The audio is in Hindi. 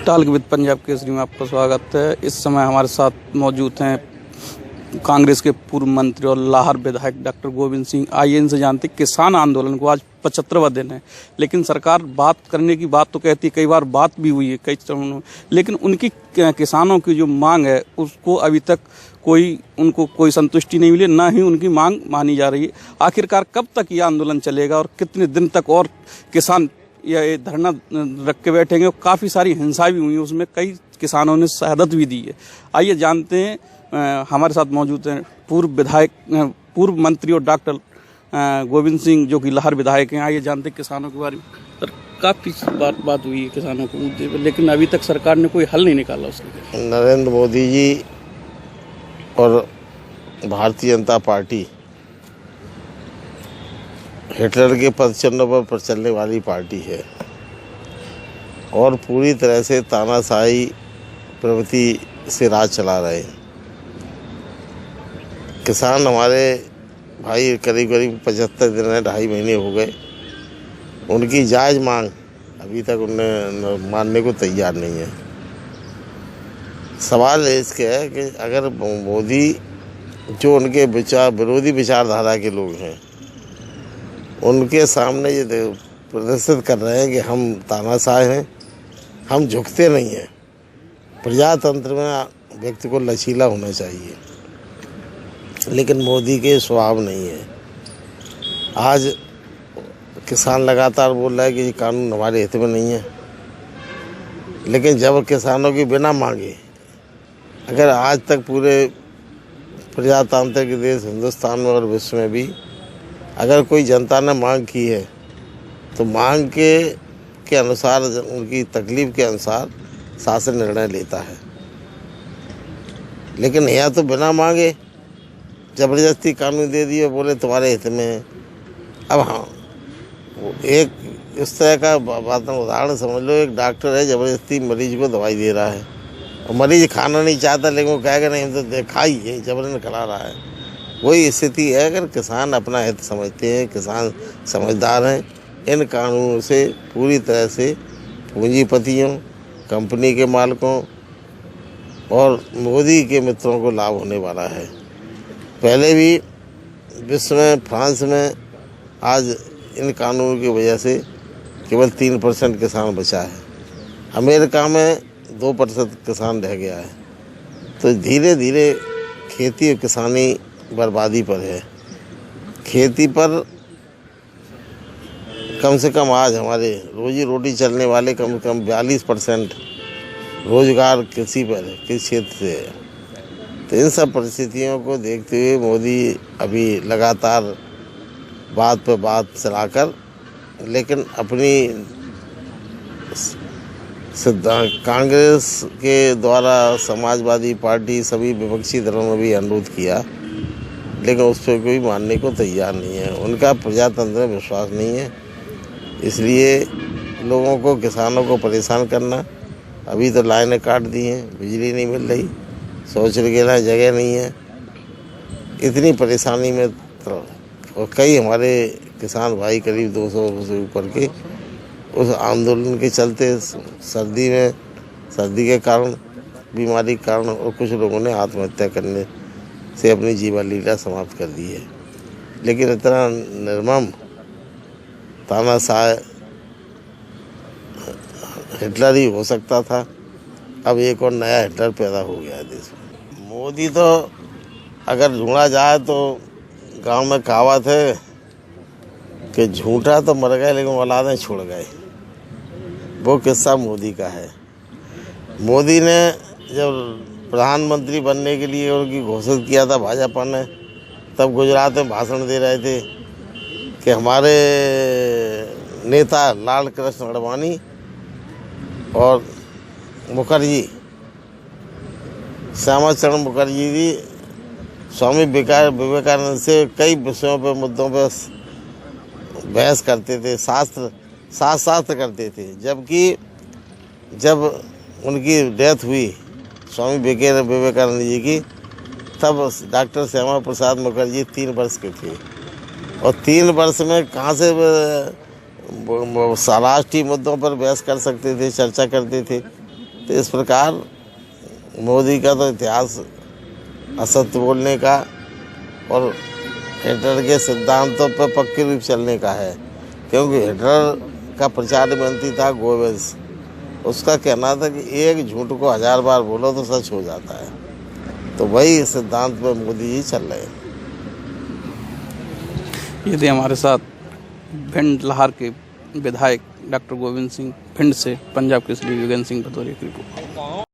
टाल्क विद पंजाब केसरी में आपका स्वागत है। इस समय हमारे साथ मौजूद हैं कांग्रेस के पूर्व मंत्री और लाहौर विधायक डॉक्टर गोविंद सिंह। आइए इनसे जानते, किसान आंदोलन को आज 75वां दिन है, लेकिन सरकार बात करने की बात तो कहती है, कई बार बात भी हुई है कई चरणों में, लेकिन उनकी किसानों की जो मांग है उसको अभी तक उनको कोई संतुष्टि नहीं मिली, ना ही उनकी मांग मानी जा रही है। आखिरकार कब तक ये आंदोलन चलेगा और कितने दिन तक और किसान ये धरना रख के बैठेंगे? और काफ़ी सारी हिंसा भी हुई है, उसमें कई किसानों ने शहादत भी दी है। आइए जानते हैं, हमारे साथ मौजूद हैं पूर्व मंत्री और डॉक्टर गोविंद सिंह, जो कि लाहौर विधायक हैं। आइए जानते हैं किसानों के बारे में। सर, काफ़ी बात हुई है किसानों के मुद्दे पर, लेकिन अभी तक सरकार ने कोई हल नहीं निकाला उसके। नरेंद्र मोदी जी और भारतीय जनता पार्टी हिटलर के पदचिन्हों पर चलने वाली पार्टी है और पूरी तरह से तानाशाही प्रवृत्ति से राज चला रहे हैं। किसान हमारे भाई करीब 75 दिन है, 2.5 महीने हो गए, उनकी जायज़ मांग अभी तक उन्हें मानने को तैयार नहीं है। सवाल इसके है कि अगर मोदी, जो उनके विरोधी विचारधारा के लोग हैं, उनके सामने ये प्रदर्शित कर रहे हैं कि हम तानाशाह हैं, हम झुकते नहीं हैं। प्रजातंत्र में व्यक्ति को लचीला होना चाहिए, लेकिन मोदी के स्वभाव नहीं है। आज किसान लगातार बोल रहा है कि ये कानून हमारे हित में नहीं है, लेकिन जब किसानों की बिना मांगे, अगर आज तक पूरे प्रजातांत्रिक देश हिंदुस्तान में और विश्व में भी अगर कोई जनता ने मांग की है तो मांग के अनुसार, उनकी तकलीफ के अनुसार शासन निर्णय लेता है। लेकिन यहाँ तो बिना मांगे ज़बरदस्ती कानून दे दिए, बोले तुम्हारे हित में है। अब हाँ, एक इस तरह का बात उदाहरण समझ लो, एक डॉक्टर है, ज़बरदस्ती मरीज को दवाई दे रहा है और मरीज खाना नहीं चाहता, लेकिन वो कहेगा नहीं हम तो खाइए, जबरन खिला रहा है। वही स्थिति है। अगर किसान अपना हित समझते हैं, किसान समझदार हैं, इन कानूनों से पूरी तरह से पूंजीपतियों, कंपनी के मालिकों और मोदी के मित्रों को लाभ होने वाला है। पहले भी विश्व में, फ्रांस में आज इन कानूनों की वजह से केवल 3% किसान बचा है। अमेरिका में 2% किसान रह गया है। तो धीरे धीरे खेती और किसानी बर्बादी पर है। खेती पर कम से कम आज हमारे रोजी रोटी चलने वाले कम से कम 42% रोजगार कृषि पर है, कृषि क्षेत्र से है। तो इन सब परिस्थितियों को देखते हुए मोदी अभी लगातार बात पर बात चलाकर, लेकिन अपनी कांग्रेस के द्वारा समाजवादी पार्टी, सभी विपक्षी दलों ने भी अनुरोध किया, लेकिन उस पर कोई मानने को तैयार नहीं है। उनका प्रजातंत्र में विश्वास नहीं है, इसलिए लोगों को, किसानों को परेशान करना। अभी तो लाइनें काट दी हैं, बिजली नहीं मिल रही, शौचालय के लिए जगह नहीं है। इतनी परेशानी में तो और कई हमारे किसान भाई, करीब 200 से ऊपर के, उस आंदोलन के चलते सर्दी के कारण, बीमारी के कारण, और कुछ लोगों ने आत्महत्या करने से अपनी जीवन लीला समाप्त कर दी है। लेकिन इतना निर्मम तानाशाह हिटलर ही हो सकता था। अब एक और नया हिटलर पैदा हो गया है देश में। मोदी तो अगर ढूंढा जाए तो गांव में कहावत है कि झूठा तो मर गए लेकिन औलादें छोड़ गए। वो किस्सा मोदी का है। मोदी ने जब प्रधानमंत्री बनने के लिए उनकी घोषित किया था भाजपा ने, तब गुजरात में भाषण दे रहे थे कि हमारे नेता लाल कृष्ण आडवाणी और मुखर्जी, श्यामा चरण मुखर्जी जी, स्वामी विवेकानंद से कई विषयों पर, मुद्दों पर बहस करते थे, शास्त्र करते थे। जबकि जब उनकी डेथ हुई स्वामी विवेकानंद जी की, तब डॉक्टर श्यामा प्रसाद मुखर्जी 3 वर्ष के थे और 3 वर्ष में कहाँ से राष्ट्रीय मुद्दों पर बहस कर सकते थे, चर्चा करते थे। तो इस प्रकार मोदी का तो इतिहास असत्य बोलने का और हिटलर के सिद्धांतों पर पक्के रूप चलने का है, क्योंकि हिटलर का प्रचार मंत्री था गोबेल्स। उसका कहना था कि एक झूठ को 1000 बार बोलो तो सच हो जाता है। तो वही सिद्धांत पर मोदी जी चल रहे हैं। ये थे हमारे साथ भिंड लाहौर के विधायक डॉक्टर गोविंद सिंह, भिंड से पंजाब केसरी योगेंद्र सिंह भदौरिया की रिपोर्ट।